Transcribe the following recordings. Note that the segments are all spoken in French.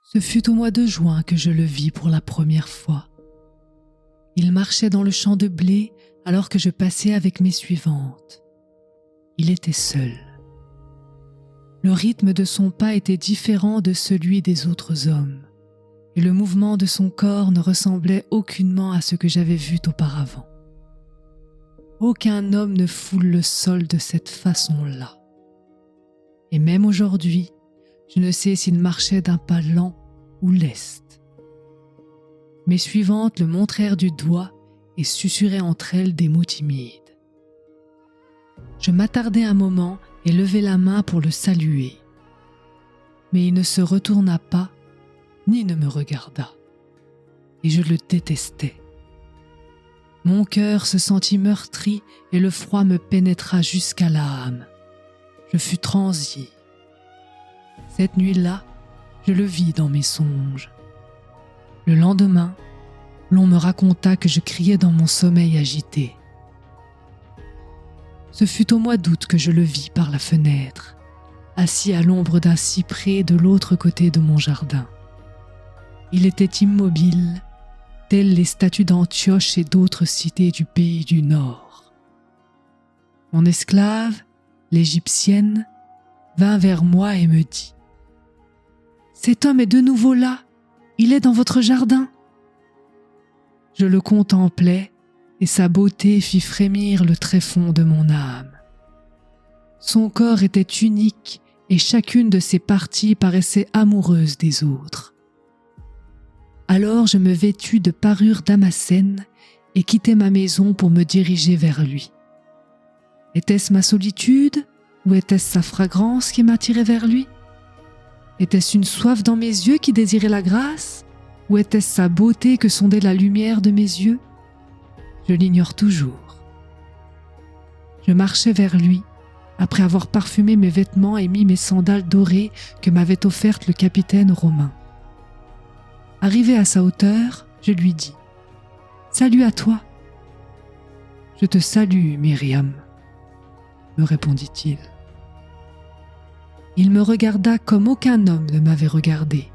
Ce fut au mois de juin que je le vis pour la première fois. Il marchait dans le champ de blé alors que je passais avec mes suivantes. Il était seul. Le rythme de son pas était différent de celui des autres hommes, et le mouvement de son corps ne ressemblait aucunement à ce que j'avais vu auparavant. Aucun homme ne foule le sol de cette façon-là. Et même aujourd'hui, je ne sais s'il marchait d'un pas lent ou leste. Mes suivantes le montrèrent du doigt et susurraient entre elles des mots timides. Je m'attardai un moment et levai la main pour le saluer. Mais il ne se retourna pas, ni ne me regarda. Et je le détestais. Mon cœur se sentit meurtri et le froid me pénétra jusqu'à l'âme. Je fus transi. Cette nuit-là, je le vis dans mes songes. Le lendemain, l'on me raconta que je criais dans mon sommeil agité. Ce fut au mois d'août que je le vis par la fenêtre, assis à l'ombre d'un cyprès de l'autre côté de mon jardin. Il était immobile, telles les statues d'Antioche et d'autres cités du pays du Nord. Mon esclave, l'Égyptienne, vint vers moi et me dit « Cet homme est de nouveau là, il est dans votre jardin. » Je le contemplais et sa beauté fit frémir le tréfonds de mon âme. Son corps était unique et chacune de ses parties paraissait amoureuse des autres. Alors je me vêtus de parures damascènes et quittai ma maison pour me diriger vers lui. Était-ce ma solitude ou était-ce sa fragrance qui m'attirait vers lui? Était-ce une soif dans mes yeux qui désirait la grâce ou était-ce sa beauté que sondait la lumière de mes yeux? Je l'ignore toujours. Je marchais vers lui après avoir parfumé mes vêtements et mis mes sandales dorées que m'avait offertes le capitaine romain. Arrivé à sa hauteur, je lui dis « Salut à toi !»« Je te salue, Myriam » me répondit-il. Il me regarda comme aucun homme ne m'avait regardé.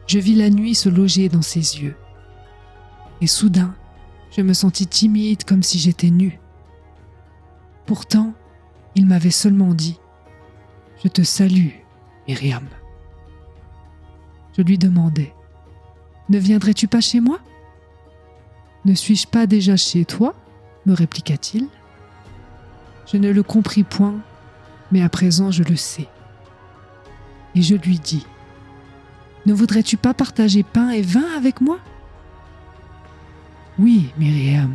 Je vis la nuit se loger dans ses yeux. Et soudain, je me sentis timide comme si j'étais nue. Pourtant, il m'avait seulement dit « Je te salue, Myriam ». Je lui demandai « Ne viendrais-tu pas chez moi ?»« Ne suis-je pas déjà chez toi ?» me répliqua-t-il. Je ne le compris point, mais à présent je le sais. Et je lui dis « Ne voudrais-tu pas partager pain et vin avec moi ?»« Oui, Myriam,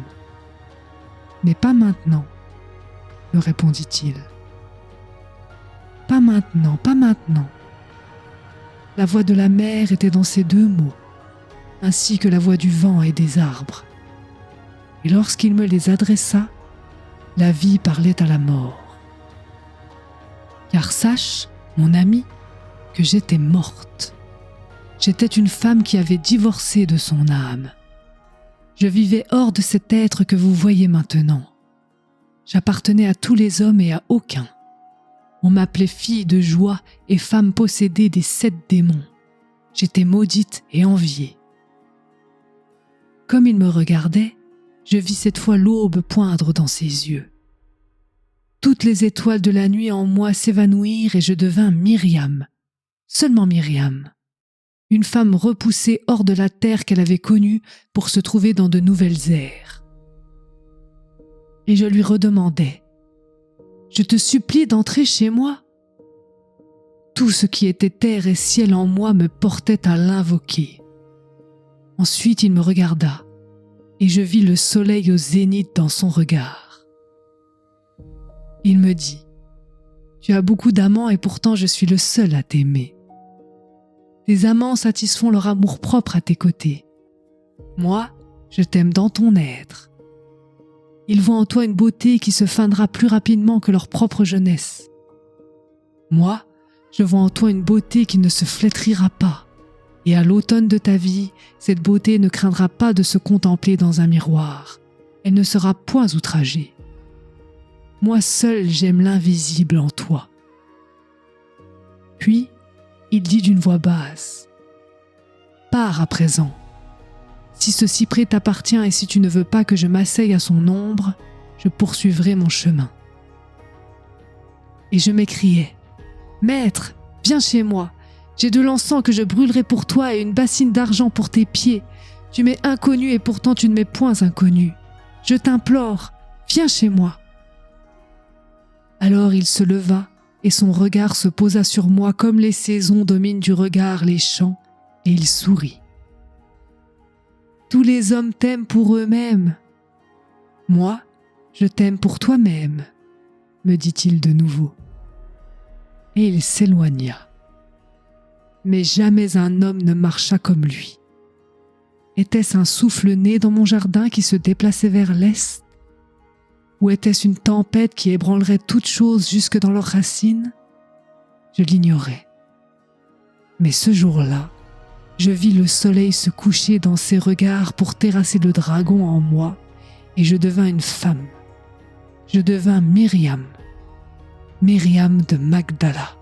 mais pas maintenant, » me répondit-il. « Pas maintenant, pas maintenant. » La voix de la mer était dans ces deux mots, ainsi que la voix du vent et des arbres. Et lorsqu'il me les adressa, la vie parlait à la mort. Car sache, mon ami, que j'étais morte. J'étais une femme qui avait divorcé de son âme. Je vivais hors de cet être que vous voyez maintenant. J'appartenais à tous les hommes et à aucun. On m'appelait fille de joie et femme possédée des 7 démons. J'étais maudite et enviée. Comme il me regardait, je vis cette fois l'aube poindre dans ses yeux. Toutes les étoiles de la nuit en moi s'évanouirent et je devins Myriam, seulement Myriam, une femme repoussée hors de la terre qu'elle avait connue pour se trouver dans de nouvelles ères. Et je lui redemandai « Je te supplie d'entrer chez moi. » Tout ce qui était terre et ciel en moi me portait à l'invoquer. Ensuite il me regarda, et je vis le soleil au zénith dans son regard. Il me dit « Tu as beaucoup d'amants et pourtant je suis le seul à t'aimer. Tes amants satisfont leur amour-propre à tes côtés. Moi, je t'aime dans ton être. Ils voient en toi une beauté qui se feindra plus rapidement que leur propre jeunesse. Moi, je vois en toi une beauté qui ne se flétrira pas, et à l'automne de ta vie, cette beauté ne craindra pas de se contempler dans un miroir. Elle ne sera point outragée. Moi seul j'aime l'invisible en toi. » Puis, il dit d'une voix basse pars à présent. Si ce cyprès t'appartient et si tu ne veux pas que je m'asseye à son ombre, je poursuivrai mon chemin. » Et je m'écriai : « Maître, viens chez moi. J'ai de l'encens que je brûlerai pour toi et une bassine d'argent pour tes pieds. Tu m'es inconnu et pourtant tu ne m'es point inconnu. Je t'implore, viens chez moi. » Alors il se leva et son regard se posa sur moi comme les saisons dominent du regard les champs, et il sourit. « Tous les hommes t'aiment pour eux-mêmes. Moi, je t'aime pour toi-même, » me dit-il de nouveau. Et il s'éloigna. Mais jamais un homme ne marcha comme lui. Était-ce un souffle né dans mon jardin qui se déplaçait vers l'est? Ou était-ce une tempête qui ébranlerait toutes choses jusque dans leurs racines? Je l'ignorais. Mais ce jour-là, je vis le soleil se coucher dans ses regards pour terrasser le dragon en moi, et je devins une femme. Je devins Myriam, Myriam de Magdala.